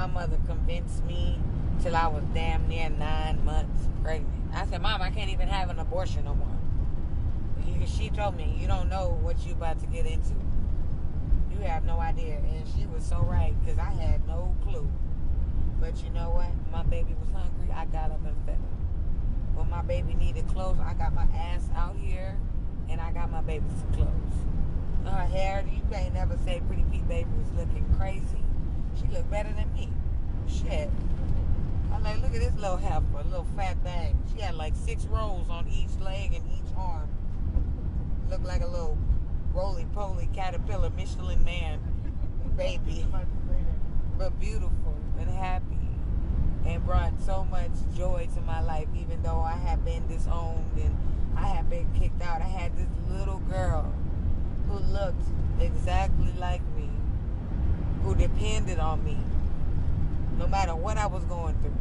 my mother convinced me till I was damn near 9 months pregnant. I said, Mom, I can't even have an abortion no more. She told me, you don't know what you about to get into. You have no idea. And she was so right, because I had no clue. But you know what? My baby was hungry. I got up and fed her. When my baby needed clothes, I got my ass out here, and I got my baby some clothes. Her hair, you ain't never say Pretty Pete Baby was looking crazy. She looked better than me. Shit. I'm like, look at this little heifer, little fat thing. She had like 6 rolls on each leg and each arm. Looked like a little roly-poly caterpillar Michelin man baby. But beautiful and happy. And brought so much joy to my life, even though I had been disowned and I had been kicked out. I had this little girl who looked exactly like me, who depended on me, no matter what I was going through,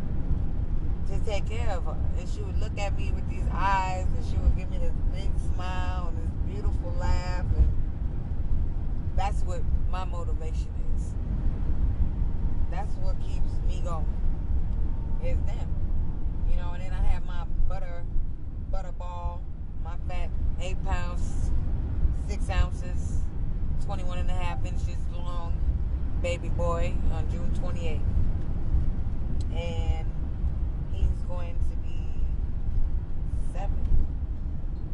to take care of her. And she would look at me with these eyes, and she would give me this big smile and this beautiful laugh, and that's what my motivation is. That's what keeps me going. Is them. You know, and then I have my butter ball, my fat 8 pounds, 6 ounces, 21 and a half inches long baby boy on June 28th. And he's going to be 7,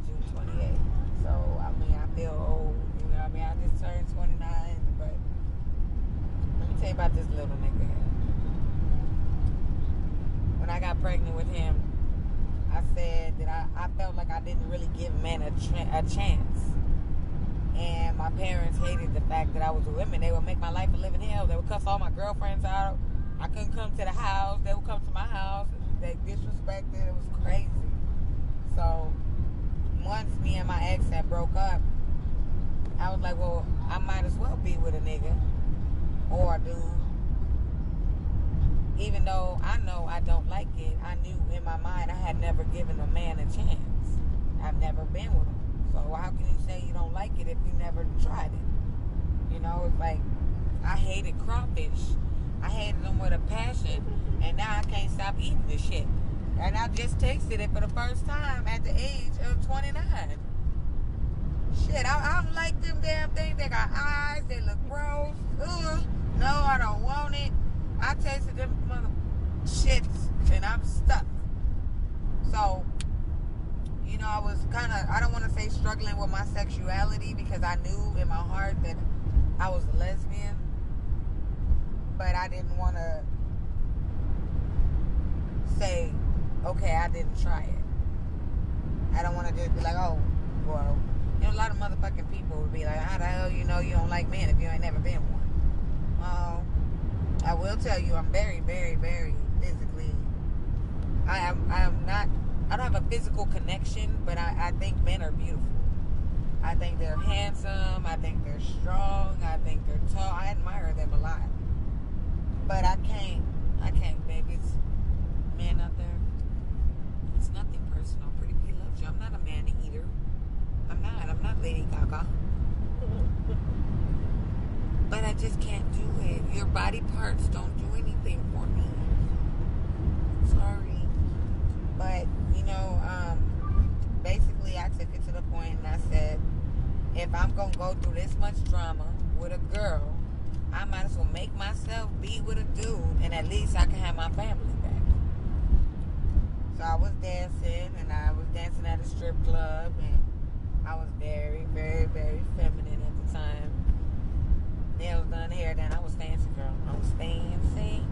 June 28th. So, I mean, I feel old. You know what I mean? I just turned 29, but let me tell you about this little nigga here. When I got pregnant with him, I said that I felt like I didn't really give men a chance. And my parents hated the fact that I was a woman. They would make my life a living hell. They would cuss all my girlfriends out. I couldn't come to the house. They would come to my house. They disrespected. It was crazy. So once me and my ex had broke up, I was like, well, I might as well be with a nigga or a dude. Even though I know I don't like it, I knew in my mind I had never given a man a chance. I've never been with him. So how can you say you don't like it if you never tried it? You know, it's like, I hated crawfish. I hated them with a passion, and now I can't stop eating this shit. And I just tasted it for the first time at the age of 29. Shit, I don't like them damn things. They got eyes, they look gross. Ugh. No, I don't want it. I tasted them mother shits, and I'm stuck. So, you know, I was kind of, I don't want to say struggling with my sexuality, because I knew in my heart that I was a lesbian. But I didn't want to say, okay, I didn't try it. I don't want to just be like, oh, well, you know, a lot of motherfucking people would be like, how the hell you know you don't like men if you ain't never been one? Well, I will tell you, I'm very, very, very physically, I am not, I don't have a physical connection, but I think men are beautiful. I think they're handsome. I think they're strong. I think they're tall. I admire them a lot. But I can't, baby. It's men out there. It's nothing personal. Pretty P loves you. I'm not a man eater. I'm not Lady Gaga. But I just can't do it. Your body parts don't do anything for me. Sorry. But, you know, basically I took it to the point and I said, if I'm going to go through this much drama with a girl, I might as well make myself be with a dude, and at least I can have my family back. So I was dancing, and I was dancing at a strip club, and I was very, very, very feminine at the time. Nails done, hair done. I was fancy, girl. I was fancy.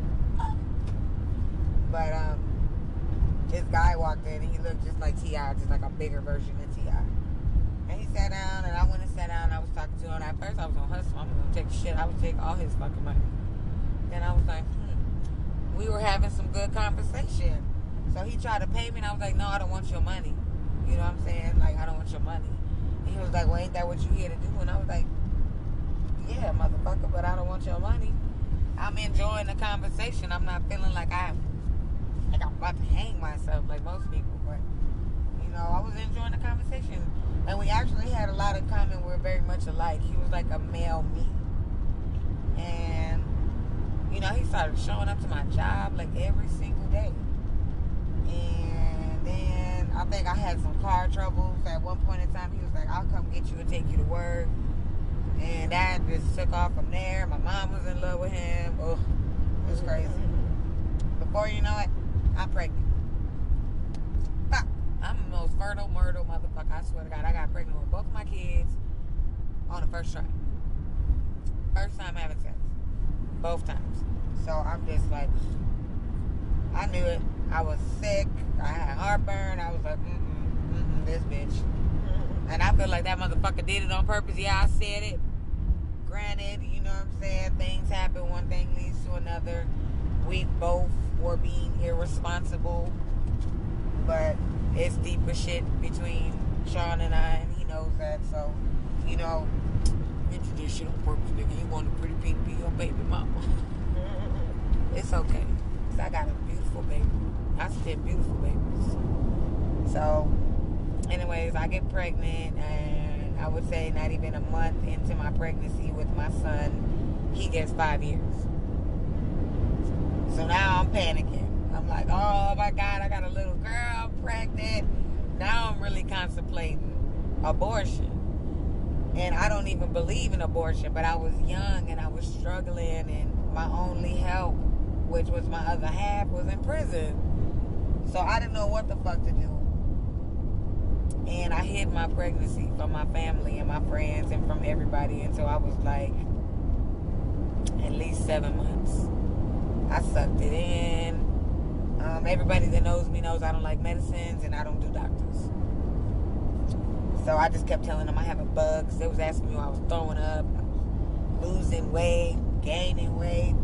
But this guy walked in, and he looked just like T.I., just like a bigger version of T.I. And he sat down, and I went and sat down, and I was talking to him. At first, I was going to hustle. I'm going to take shit. I would take all his fucking money. Then I was like, we were having some good conversation. So he tried to pay me, and I was like, no, I don't want your money. You know what I'm saying? Like, I don't want your money. And he was like, well, ain't that what you here to do? And I was like, yeah, motherfucker, but I don't want your money. I'm enjoying the conversation. I'm not feeling like I'm about to hang myself like most people, but you know, I was enjoying the conversation, and we actually had a lot in common. We're very much alike. He was like a male me, and You know, he started showing up to my job like every single day. And then I think I had some car troubles at one point in time. He was like, I'll come get you and take you to work. And that just took off from there. My mom was in love with him. Oh, it was crazy. Before you know it, I'm pregnant. Fuck. I'm the most fertile motherfucker. I swear to God, I got pregnant with both my kids on the first try. First time having sex. Both times. So I'm just like, I knew it. I was sick. I had heartburn. I was like, this bitch. And I feel like that motherfucker did it on purpose. Yeah, I said it. Granted, you know what I'm saying? Things happen. One thing leads to another. We both were being irresponsible. But it's deeper shit between Sean and I, and he knows that. So, you know, you did this shit on purpose, nigga. You want a pretty pink to be your baby mama. It's okay. Because I got a beautiful baby. I said beautiful babies. So, anyways, I get pregnant, and I would say not even a month into my pregnancy with my son, he gets 5 years. So now I'm panicking. I'm like, oh my God, I got a little girl pregnant. Now I'm really contemplating abortion. And I don't even believe in abortion, but I was young and I was struggling, and my only help, which was my other half, was in prison. So I didn't know what the fuck to do. And I hid my pregnancy from my family and my friends and from everybody until I was like at least 7 months. I sucked it in. Everybody that knows me knows I don't like medicines and I don't do doctors. So I just kept telling them I have a bug. They was asking me why I was throwing up, losing weight, gaining weight.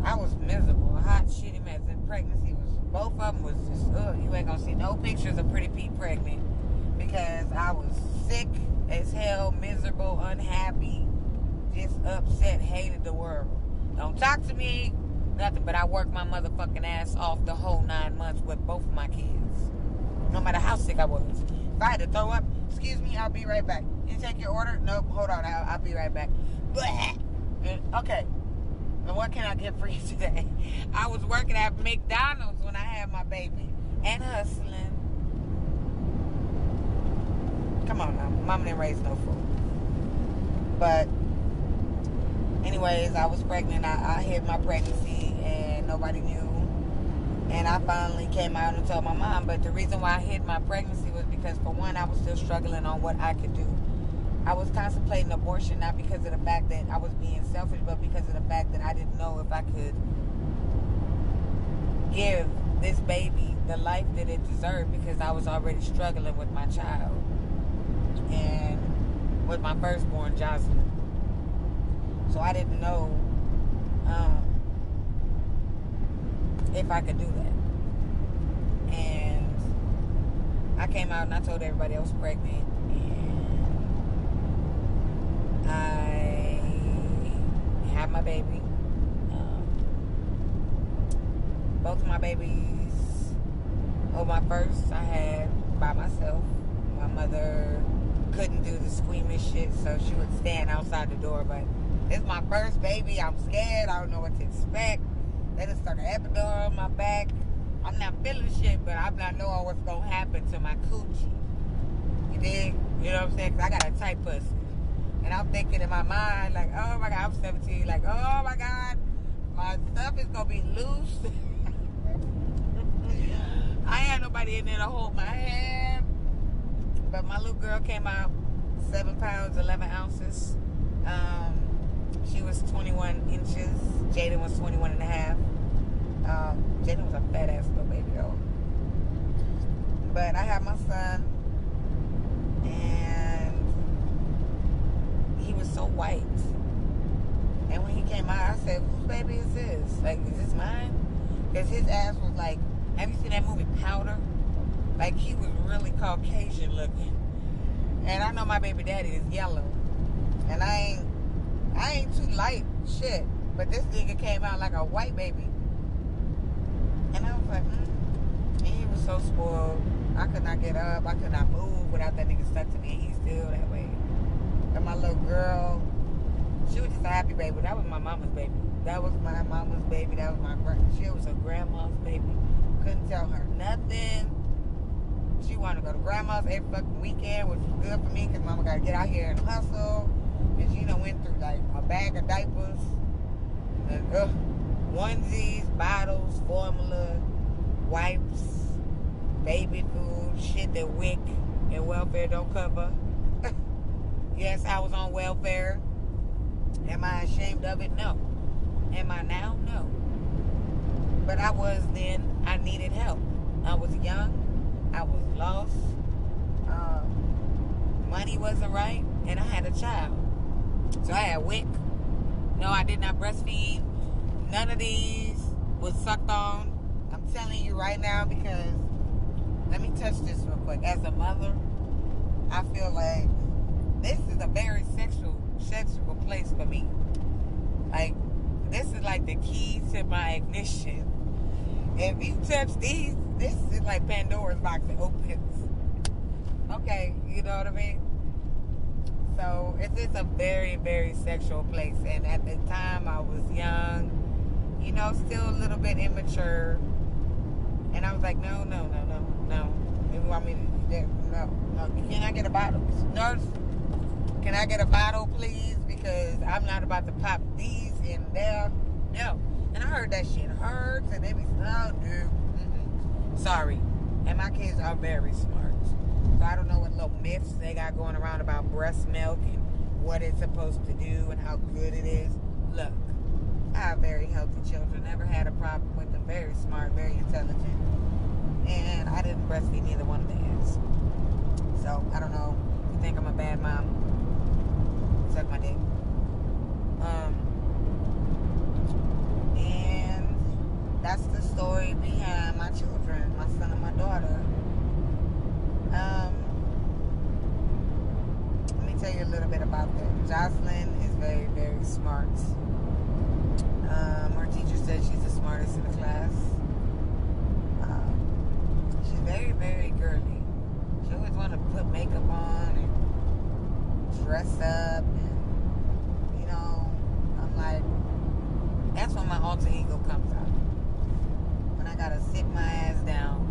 I was miserable, a hot, shitty mess. And pregnancy was, both of them was just, you ain't gonna see no pictures of Pretty Pete pregnant because I was sick as hell, miserable, unhappy, just upset, hated the world. Don't talk to me, nothing, but I worked my motherfucking ass off the whole 9 months with both of my kids. No matter how sick I was. If I had to throw up, excuse me, I'll be right back. You take your order? Nope, hold on, I'll be right back. Okay. And what can I get for you today? I was working at McDonald's when I had my baby. And hustling. Come on now. Mama didn't raise no fool. But anyways, I was pregnant. I hid my pregnancy and nobody knew. And I finally came out and told my mom. But the reason why I hid my pregnancy was because, for one, I was still struggling on what I could do. I was contemplating abortion, not because of the fact that I was being selfish, but because of the fact that I didn't know if I could give this baby the life that it deserved, because I was already struggling with my child and with my firstborn, Jocelyn. So I didn't know if I could do that. And I came out and I told everybody I was pregnant. I had my baby. Both of my babies, my first I had by myself. My mother couldn't do the squeamish shit, so she would stand outside the door. But it's my first baby. I'm scared. I don't know what to expect. They just stuck an epidural on my back. I'm not feeling shit, but I'm not knowing what's going to happen to my coochie. You dig? You know what I'm saying? Because I got a tight pussy. And I'm thinking in my mind, like, oh my God, I'm 17, like, oh my God, my stuff is going to be loose. I ain't had nobody in there to hold my hand. But my little girl came out 7 pounds, 11 ounces. She was 21 inches. Jaden was 21 and a half. Jaden was a fat ass little baby though. But I had my son. And he was so white. And when he came out, I said, whose baby is this? Like, is this mine? Because his ass was like, have you seen that movie Powder? Like, he was really Caucasian looking. And I know my baby daddy is yellow. And I ain't too light, shit. But this nigga came out like a white baby. And I was like, And he was so spoiled. I could not get up. I could not move without that nigga stuck to me. He's still that way. And my little girl, she was just a happy baby. That was my mama's baby. That was my mama's baby. That was she was a grandma's baby. Couldn't tell her nothing. She wanted to go to grandma's every fucking weekend, which was good for me because mama got to get out here and hustle. And she done went through like a bag of diapers, and, onesies, bottles, formula, wipes, baby food, shit that WIC and welfare don't cover. Yes, I was on welfare. Am I ashamed of it? No. Am I now? No. But I was then. I needed help. I was young. I was lost. Money wasn't right. And I had a child. So I had WIC. No, I did not breastfeed. None of these was sucked on. I'm telling you right now because, let me touch this real quick. As a mother, I feel like this is a very sexual place for me. Like, this is like the key to my ignition. If you touch these, this is like Pandora's box that opens. Okay, you know what I mean? So it's just a very, very sexual place. And at the time, I was young, you know, still a little bit immature. And I was like, no. You want me to do that? No. Can I get a bottle? Nurse, can I get a bottle, please? Because I'm not about to pop these in there. No. And I heard that shit hurts, and they be, oh, dude. Sorry. And my kids are very smart. So I don't know what little myths they got going around about breast milk and what it's supposed to do and how good it is. Look, I have very healthy children. Never had a problem with them. Very smart, very intelligent. And I didn't breastfeed neither one of theirs. So, I don't know. You think I'm a bad mom? Suck my dick. And that's the story behind my children, my son and my daughter. Let me tell you a little bit about them. Jocelyn is very, very smart. Her teacher said she's the smartest in the class. She's very, very girly. She always want to put makeup on and dress up. And, you know, I'm like, that's when my alter ego comes out. When I gotta sit my ass down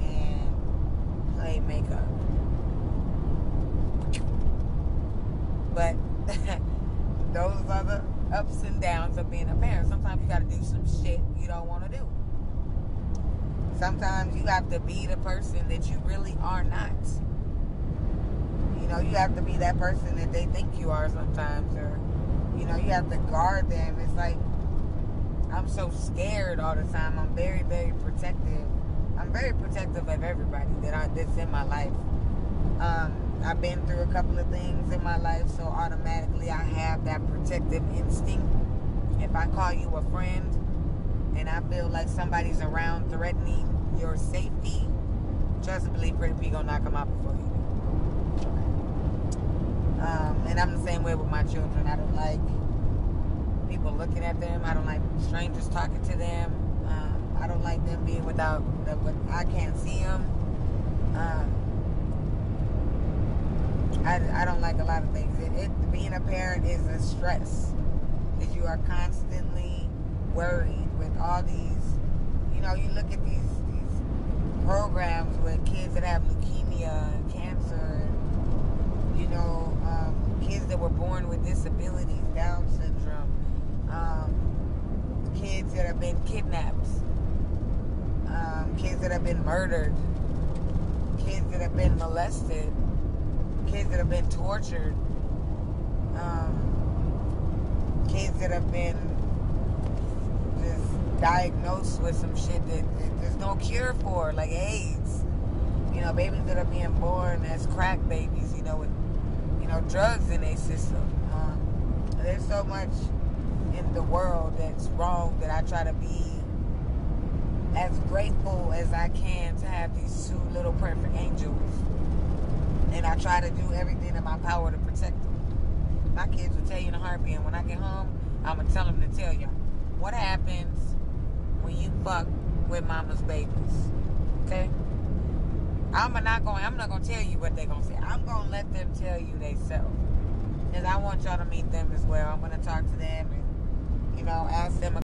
and play makeup. But those are the ups and downs of being a parent. Sometimes you gotta do some shit you don't want to do. Sometimes you have to be the person that you really are not. You know, you have to be that person that they think you are sometimes. Or, you know, you have to guard them. It's like, I'm so scared all the time. I'm very, very protective. I'm very protective of everybody that's in my life. I've been through a couple of things in my life, so automatically I have that protective instinct. If I call you a friend and I feel like somebody's around threatening your safety, trust and believe Pretty P gonna knock them out before you do. And I'm the same way with my children. I don't like people looking at them. I don't like strangers talking to them. I don't like them being without, I can't see them. I don't like a lot of things. Being a parent is a stress. Because you are constantly worried with all these, you know, you look at these programs with kids that have leukemia and cancer, and, you know, kids that were born with disabilities, Down syndrome, kids that have been kidnapped, kids that have been murdered, kids that have been molested, kids that have been tortured, kids that have been just diagnosed with some shit that there's no cure for, like AIDS. You know, babies that are being born as crack babies, you know, with, you know, drugs in their system. There's so much in the world that's wrong that I try to be as grateful as I can to have these two little perfect angels. And I try to do everything in my power to protect them. My kids will tell you in a heartbeat, and when I get home, I'm going to tell them to tell you what happens when you fuck with mama's babies. Okay? I'm not going to tell you what they're going to say. I'm going to let them tell you themselves. Because I want y'all to meet them as well. I'm going to talk to them and ask them